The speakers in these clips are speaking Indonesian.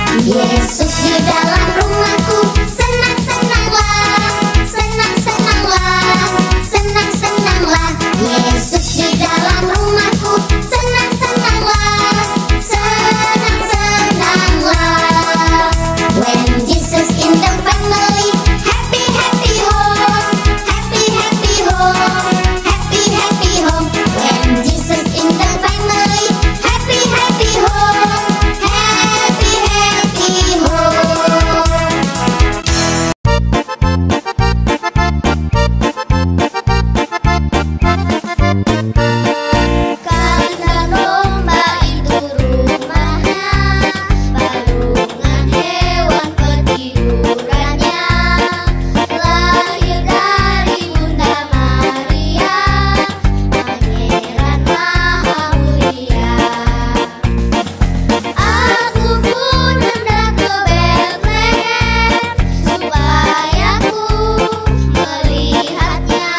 Yesus di dalam rumahku, senang-senanglah, senang-senanglah, senang-senanglah. Yesus di dalam rumahku, senang-senanglah, senang-senanglah. When Jesus in the family, happy happy home, happy happy home, happy happy home. When Jesus in the family, happy happy home, happy happy home. Karena domba itu rumahnya, balungan hewan ketidurannya, lahir dari Bunda Maria, Pangeran Maha Mulia. Aku pun hendak ke Bethlehem, supaya ku melihatnya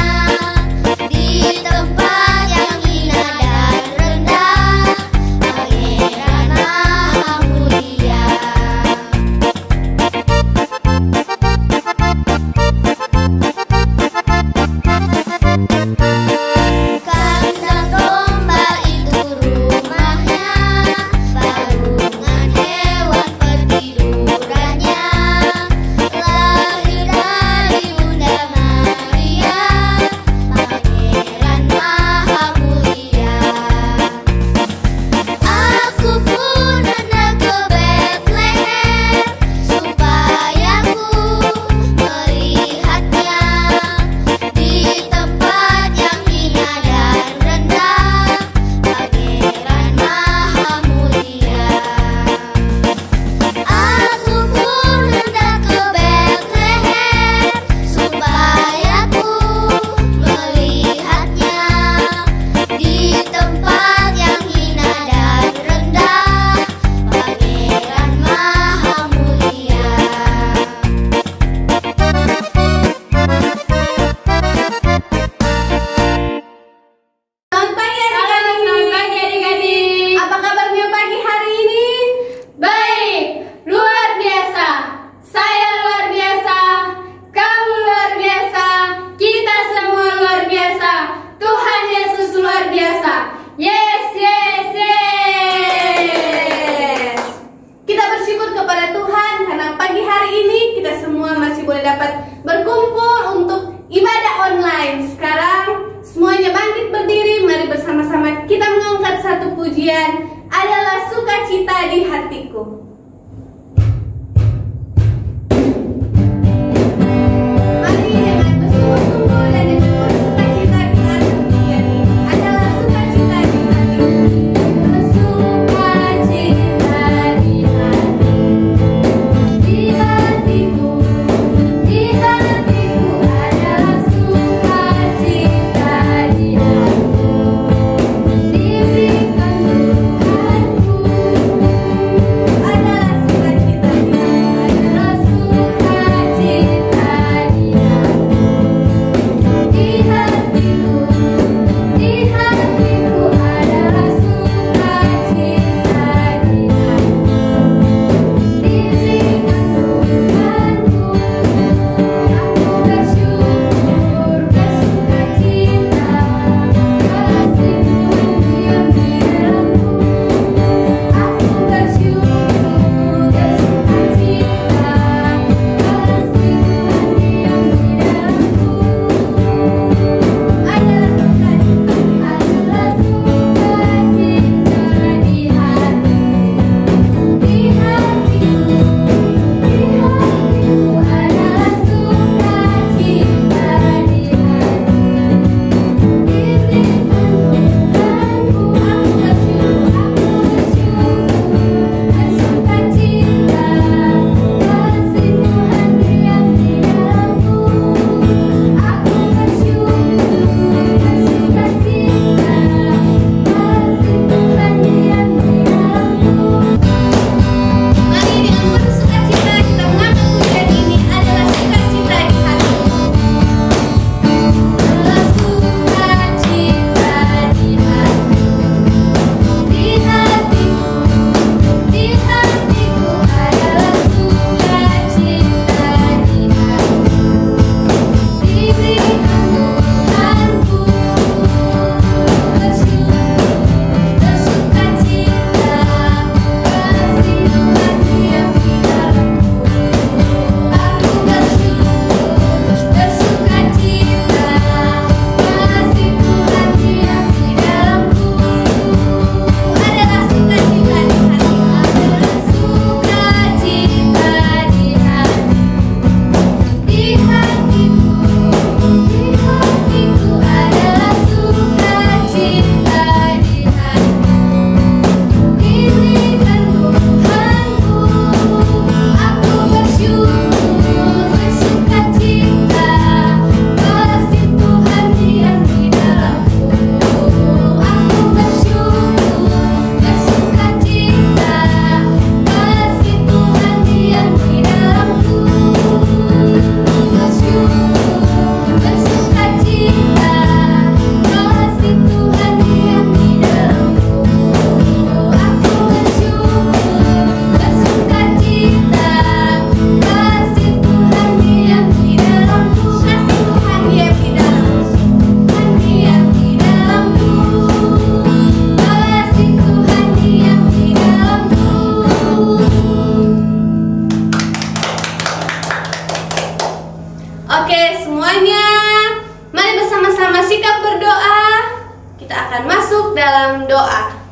di tempat yang hina dan rendah, Pangeran Maha Mulia. Kandang domba itu rumahnya, balungan hewan ketidurannya, lahir dari Bunda Maria, Pangeran Maha Mulia. Aku pun hendak ke Bethlehem, supaya ku melihatnya di tempat yang hina dan rendah, Pangeran Maha Mulia. Aku pun hendak ke Bethlehem, supaya ku melihatnya di tempat yang hina dan rendah, Pangeran Maha Mulia. Selamat pagi adik-adik. Apa kabarnya pagi hari ini? Baik, luar biasa. Saya luar biasa, kamu luar biasa, kita semua luar biasa. Tuhan Yesus luar biasa. Yes, yes, yes. Kita bersyukur kepada Tuhan karena pagi hari ini kita semua masih boleh dapat berkumpul untuk ibadah online. Sekarang semuanya bangkit berdiri, mari bersama-sama kita mengangkat satu pujian, adalah sukacita di hatiku. Mari dengan bersungguh-sungguh dan dengan bersukacita kita pujian ini, adalah sukacita di hatiku. Bersukacita di hatiku, di hatiku adalah sukacita di hatiku. Diberikan Tuhanku adalah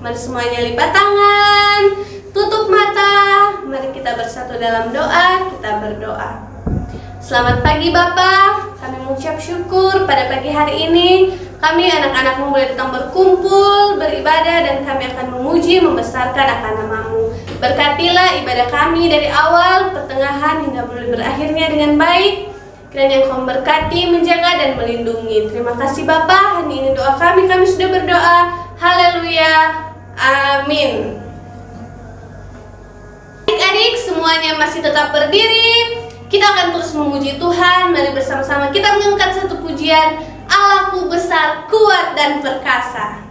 Mari semuanya lipat tangan, tutup mata. Mari kita bersatu dalam doa, kita berdoa. Selamat pagi Bapak, kami mengucap syukur pada pagi hari ini. Kami anak-anakmu boleh datang berkumpul, beribadah, dan kami akan memuji, membesarkan akan nama-Mu. Berkatilah ibadah kami dari awal, pertengahan, hingga boleh berakhirnya dengan baik. Kiranya Engkau memberkati, menjaga, dan melindungi. Terima kasih Bapa, hari ini doa kami sudah berdoa. Haleluya, amin. Adik-adik semuanya masih tetap berdiri. Kita akan terus memuji Tuhan. Mari bersama-sama kita mengangkat satu pujian. Allahku besar, kuat, dan perkasa.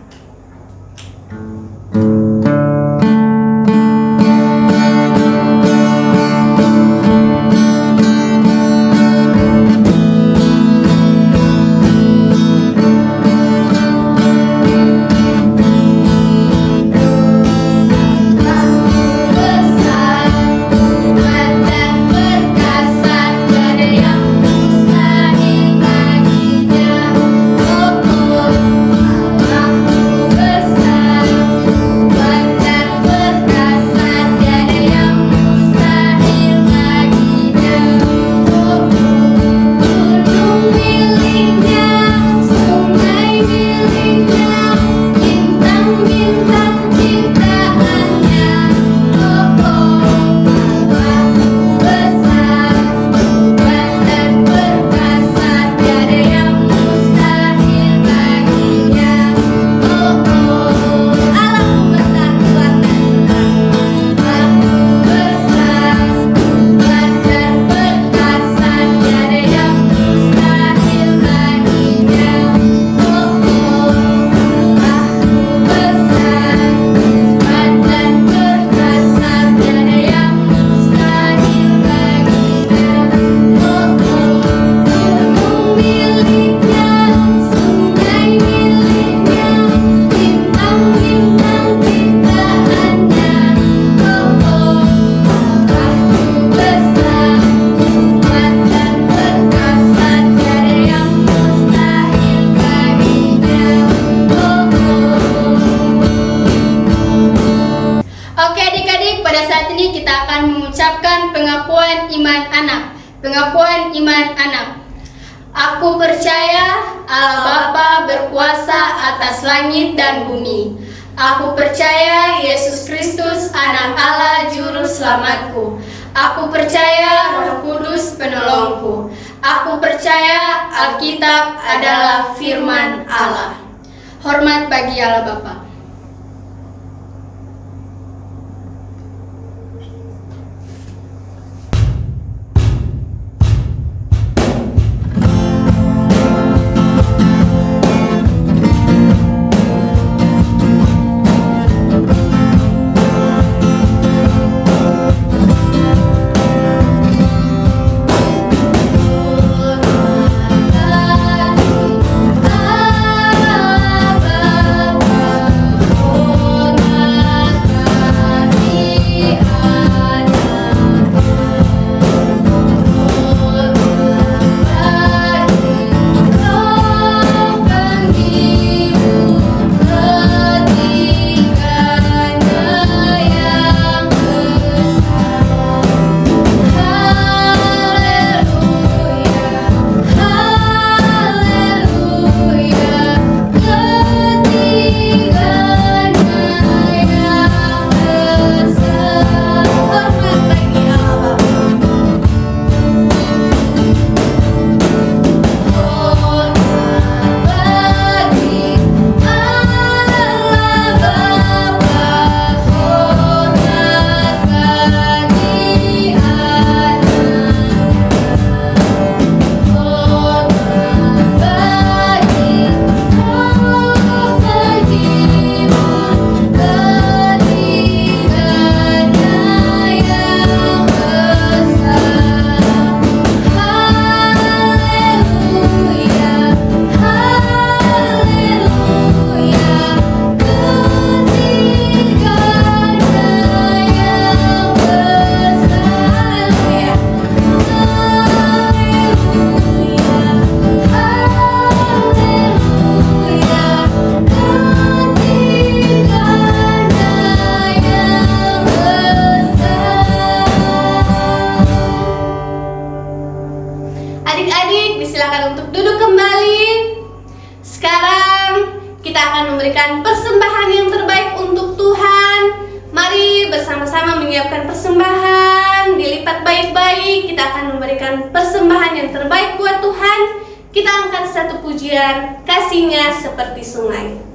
Pengakuan iman anak. Aku percaya Allah Bapa berkuasa atas langit dan bumi. Aku percaya Yesus Kristus anak Allah juru selamatku. Aku percaya Roh Kudus penolongku. Aku percaya Alkitab adalah firman Allah. Hormat bagi Allah Bapa. Bapa memberikan persembahan yang terbaik untuk Tuhan. Mari bersama-sama menyiapkan persembahan, dilipat baik-baik. Kita akan memberikan persembahan yang terbaik buat Tuhan. Kita angkat satu pujian, kasihnya seperti sungai.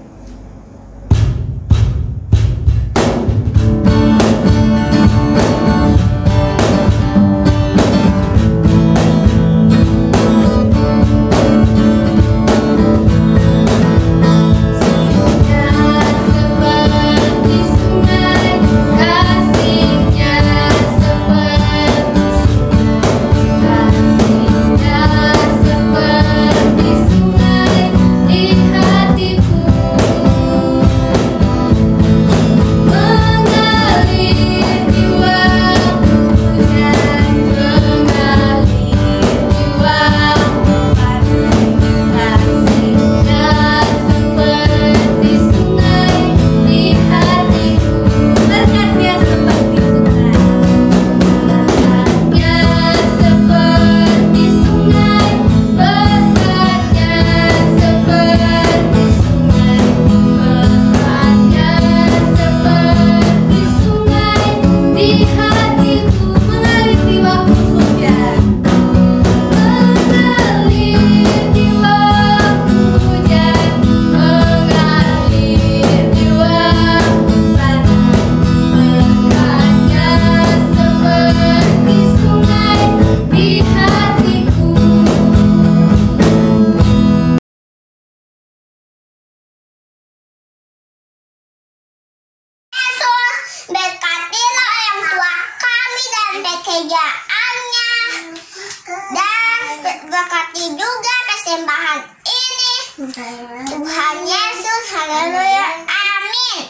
Berkatilah orang tua kami dan pekerjaannya, dan berkati juga persembahan ini. Tuhan Yesus, haleluya, amin.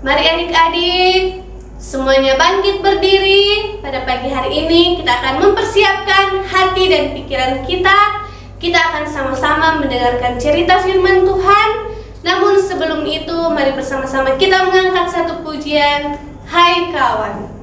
Mari adik-adik, semuanya bangkit berdiri. Pada pagi hari ini kita akan mempersiapkan hati dan pikiran kita. Kita akan sama-sama mendengarkan cerita firman Tuhan. Namun sebelum itu, mari bersama-sama kita mengangkat satu pujian, Hai Kawan.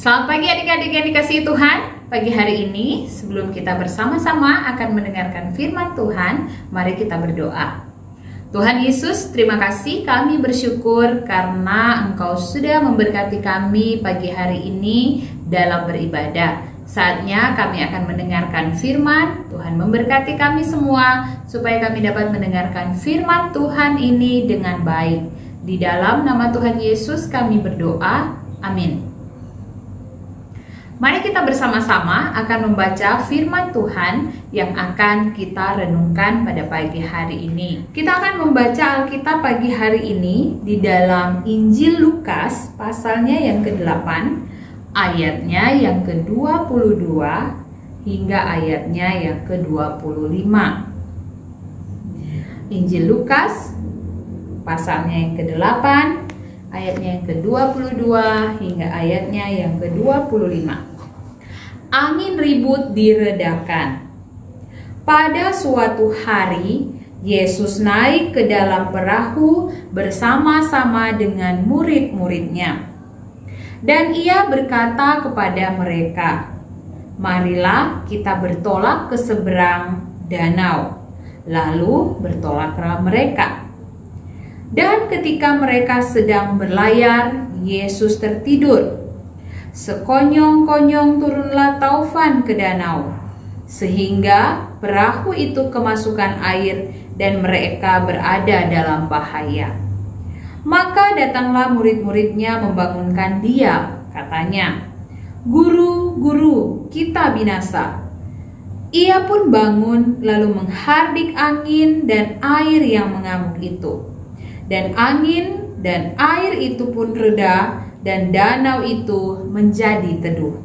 Selamat pagi adik-adik yang dikasihi Tuhan. Pagi hari ini sebelum kita bersama-sama akan mendengarkan firman Tuhan, mari kita berdoa. Tuhan Yesus, terima kasih, kami bersyukur karena Engkau sudah memberkati kami pagi hari ini dalam beribadah. Saatnya kami akan mendengarkan firman. Tuhan memberkati kami semua supaya kami dapat mendengarkan firman Tuhan ini dengan baik. Di dalam nama Tuhan Yesus kami berdoa. Amin. Mari kita bersama-sama akan membaca firman Tuhan yang akan kita renungkan pada pagi hari ini. Kita akan membaca Alkitab pagi hari ini di dalam Injil Lukas pasalnya yang ke-8, ayatnya yang ke-22 hingga ayatnya yang ke-25. Injil Lukas pasalnya yang ke-8, ayatnya yang ke-22 hingga ayatnya yang ke-25. Angin ribut diredakan. Pada suatu hari, Yesus naik ke dalam perahu bersama-sama dengan murid-muridnya. Dan ia berkata kepada mereka, "Marilah kita bertolak ke seberang danau." Lalu bertolaklah mereka. Dan ketika mereka sedang berlayar, Yesus tertidur. Sekonyong-konyong turunlah taufan ke danau, sehingga perahu itu kemasukan air dan mereka berada dalam bahaya. Maka datanglah murid-muridnya membangunkan dia, katanya, "Guru, guru, kita binasa." Ia pun bangun lalu menghardik angin dan air yang mengamuk itu. Dan angin dan air itu pun reda, dan danau itu menjadi teduh.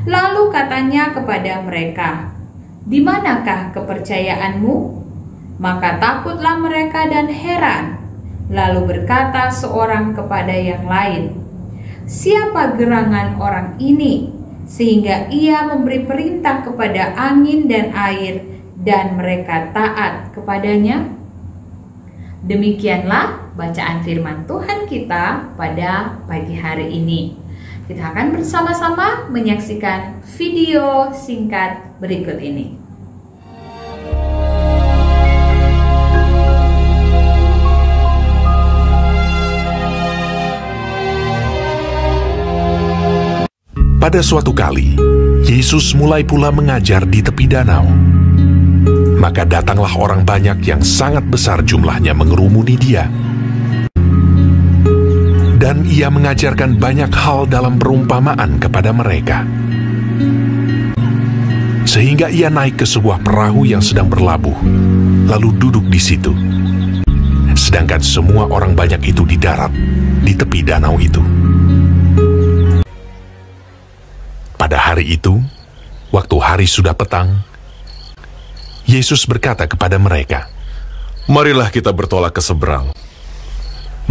Lalu katanya kepada mereka, "Di manakah kepercayaanmu?" Maka takutlah mereka dan heran. Lalu berkata seorang kepada yang lain, "Siapa gerangan orang ini, sehingga ia memberi perintah kepada angin dan air, dan mereka taat kepadanya?" Demikianlah bacaan firman Tuhan kita pada pagi hari ini. Kita akan bersama-sama menyaksikan video singkat berikut ini. Pada suatu kali, Yesus mulai pula mengajar di tepi danau. Maka datanglah orang banyak yang sangat besar jumlahnya mengerumuni dia. Dan ia mengajarkan banyak hal dalam perumpamaan kepada mereka. Sehingga ia naik ke sebuah perahu yang sedang berlabuh, lalu duduk di situ. Sedangkan semua orang banyak itu di darat, di tepi danau itu. Pada hari itu, waktu hari sudah petang, Yesus berkata kepada mereka, "Marilah kita bertolak ke seberang."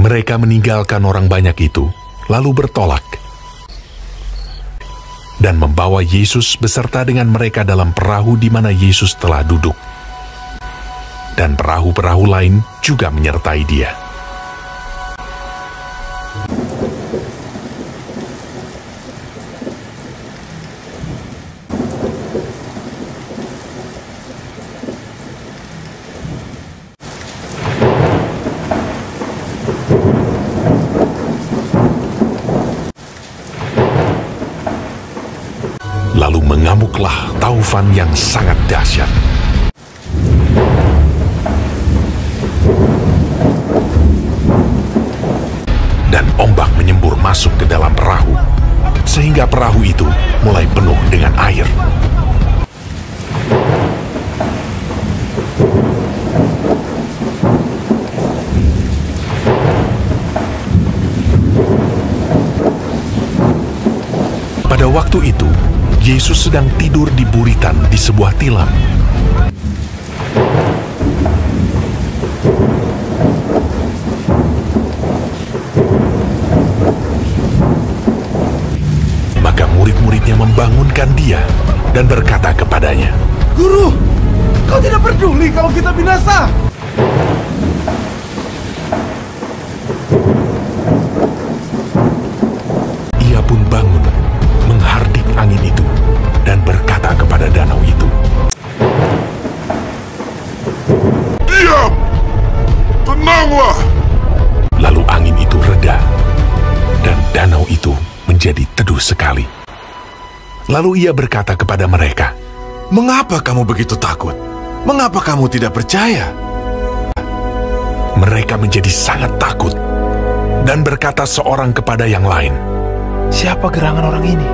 Mereka meninggalkan orang banyak itu, lalu bertolak. Dan membawa Yesus beserta dengan mereka dalam perahu di mana Yesus telah duduk. Dan perahu-perahu lain juga menyertai dia. Lalu mengamuklah taufan yang sangat dahsyat. Dan ombak menyembur masuk ke dalam perahu, sehingga perahu itu mulai penuh dengan air. Pada waktu itu, Yesus sedang tidur di buritan di sebuah tilam. Maka murid-muridnya membangunkan dia dan berkata kepadanya, "Guru, kau tidak peduli kalau kita binasa?" Ia pun bangun, menghardik angin itu, dan berkata kepada danau itu, "Diam! Tenanglah!" Lalu angin itu reda, dan danau itu menjadi teduh sekali. Lalu ia berkata kepada mereka, "Mengapa kamu begitu takut? Mengapa kamu tidak percaya?" Mereka menjadi sangat takut, dan berkata seorang kepada yang lain, "Siapa gerangan orang ini,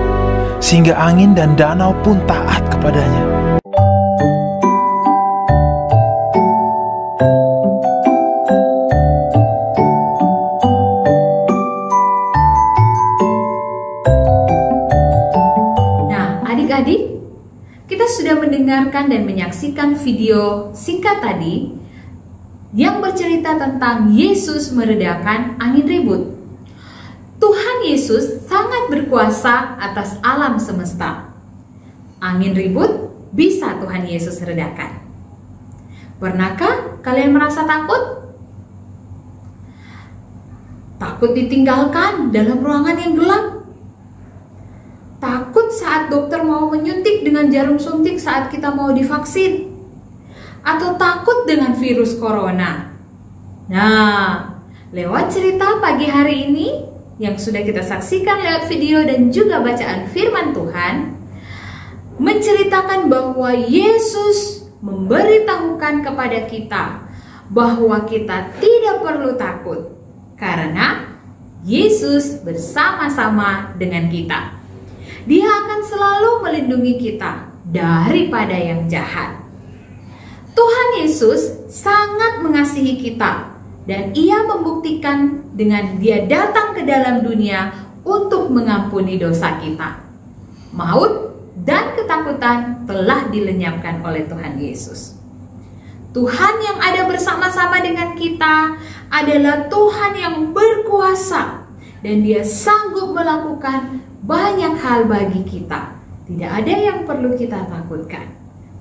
sehingga angin dan danau pun taat kepadanya. Adik-adik, kita sudah mendengarkan dan menyaksikan video singkat tadi yang bercerita tentang Yesus meredakan angin ribut. Tuhan Yesus sangat berkuasa atas alam semesta. Angin ribut bisa Tuhan Yesus redakan. Pernahkah kalian merasa takut? Takut ditinggalkan dalam ruangan yang gelap? Takut saat dokter mau menyuntik dengan jarum suntik saat kita mau divaksin? Atau takut dengan virus corona? Nah, lewat cerita pagi hari ini yang sudah kita saksikan lewat video dan juga bacaan firman Tuhan, menceritakan bahwa Yesus memberitahukan kepada kita bahwa kita tidak perlu takut karena Yesus bersama-sama dengan kita. Dia akan selalu melindungi kita daripada yang jahat. Tuhan Yesus sangat mengasihi kita dan Ia membuktikan dengan Dia datang ke dalam dunia untuk mengampuni dosa kita. Maut dan ketakutan telah dilenyapkan oleh Tuhan Yesus. Tuhan yang ada bersama-sama dengan kita adalah Tuhan yang berkuasa dan Dia sanggup melakukan banyak hal bagi kita. Tidak ada yang perlu kita takutkan.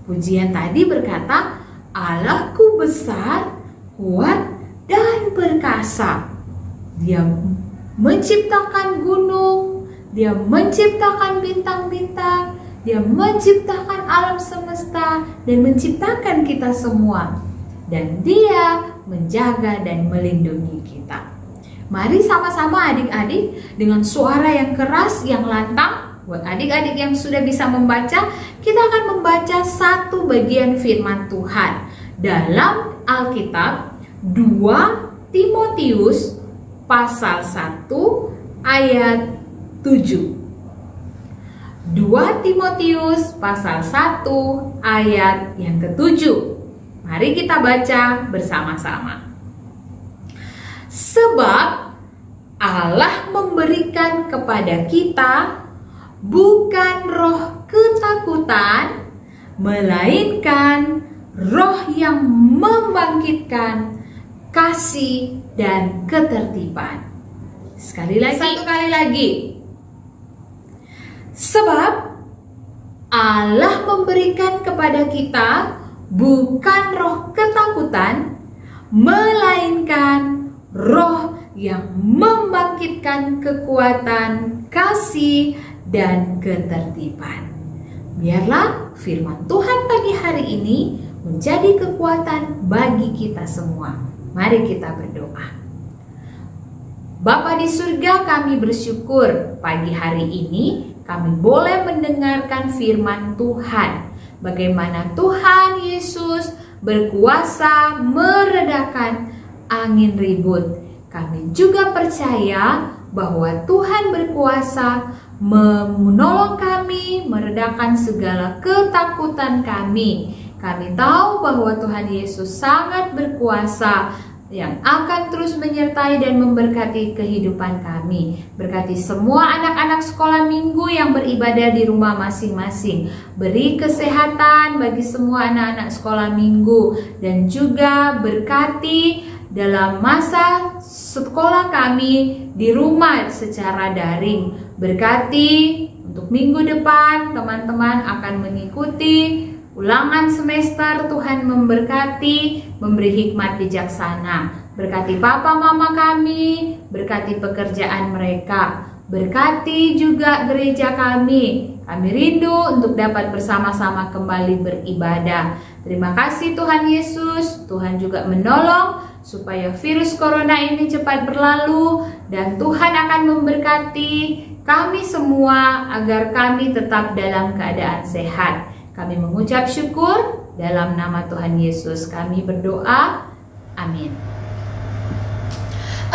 Pujian tadi berkata, Allahku besar, kuat, dan perkasa. Dia menciptakan gunung, Dia menciptakan bintang-bintang, Dia menciptakan alam semesta, dan menciptakan kita semua. Dan Dia menjaga dan melindungi kita. Mari sama-sama adik-adik dengan suara yang keras, yang lantang. Buat adik-adik yang sudah bisa membaca, kita akan membaca satu bagian firman Tuhan dalam Alkitab 2 Timotius pasal 1 ayat 7. 2 Timotius pasal 1 ayat yang ke-7. Mari kita baca bersama-sama. Sebab Allah memberikan kepada kita bukan roh ketakutan, melainkan roh yang membangkitkan kasih dan ketertiban. Sekali lagi, satu kali lagi. Sebab Allah memberikan kepada kita bukan roh ketakutan, melainkan roh yang membangkitkan kekuatan, kasih, dan ketertiban. Biarlah firman Tuhan pagi hari ini menjadi kekuatan bagi kita semua. Mari kita berdoa. Bapa di surga, kami bersyukur pagi hari ini kami boleh mendengarkan firman Tuhan. Bagaimana Tuhan Yesus berkuasa meredakan angin ribut. Kami juga percaya bahwa Tuhan berkuasa menolong kami, meredakan segala ketakutan kami. Kami tahu bahwa Tuhan Yesus sangat berkuasa yang akan terus menyertai dan memberkati kehidupan kami. Berkati semua anak-anak sekolah minggu yang beribadah di rumah masing-masing. Beri kesehatan bagi semua anak-anak sekolah minggu. Dan juga berkati dalam masa sekolah kami di rumah secara daring. Berkati untuk minggu depan teman-teman akan mengikuti ulangan semester. Tuhan memberkati, memberi hikmat bijaksana. Berkati papa mama kami, berkati pekerjaan mereka, berkati juga gereja kami. Kami rindu untuk dapat bersama-sama kembali beribadah. Terima kasih Tuhan Yesus. Tuhan juga menolong supaya virus corona ini cepat berlalu, dan Tuhan akan memberkati kami semua agar kami tetap dalam keadaan sehat. Kami mengucap syukur dalam nama Tuhan Yesus kami berdoa. Amin.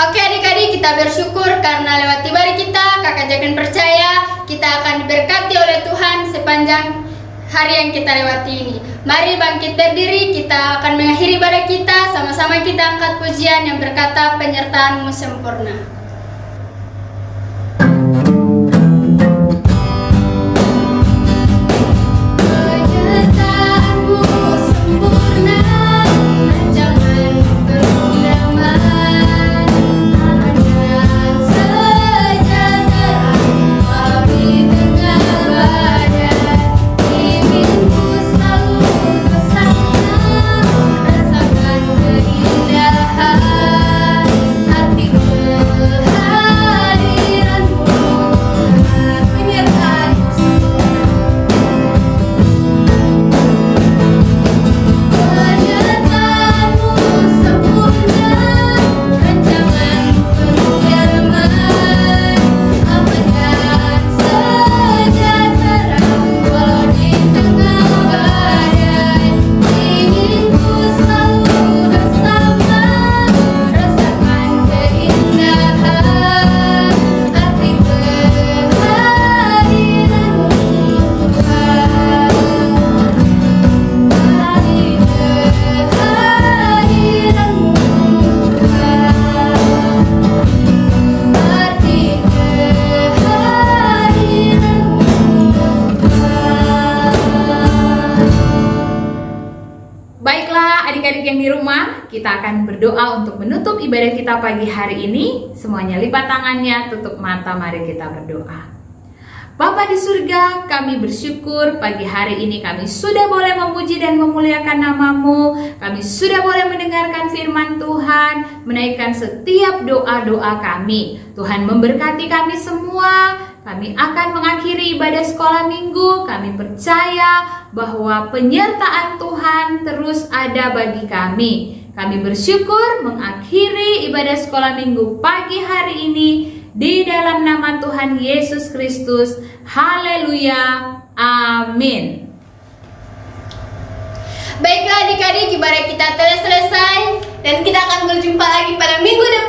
Oke adik-adik, kita bersyukur karena lewat ibadah kita, Kakak Jaken percaya kita akan diberkati oleh Tuhan sepanjang hari yang kita lewati ini. Mari bangkit berdiri, kita akan mengakhiri ibadah kita, sama-sama kita angkat pujian yang berkata penyertaan-Mu sempurna. Adik-adik yang di rumah, kita akan berdoa untuk menutup ibadah kita pagi hari ini. Semuanya lipat tangannya, tutup mata, mari kita berdoa. Bapa di surga, kami bersyukur pagi hari ini kami sudah boleh memuji dan memuliakan nama-Mu. Kami sudah boleh mendengarkan firman Tuhan, menaikkan setiap doa-doa kami. Tuhan memberkati kami semua. Kami akan mengakhiri ibadah sekolah minggu. Kami percaya bahwa penyertaan Tuhan terus ada bagi kami. Kami bersyukur mengakhiri ibadah sekolah minggu pagi hari ini di dalam nama Tuhan Yesus Kristus. Haleluya. Amin. Baiklah adik-adik, ibadah kita telah selesai Dan kita akan berjumpa lagi pada minggu depan.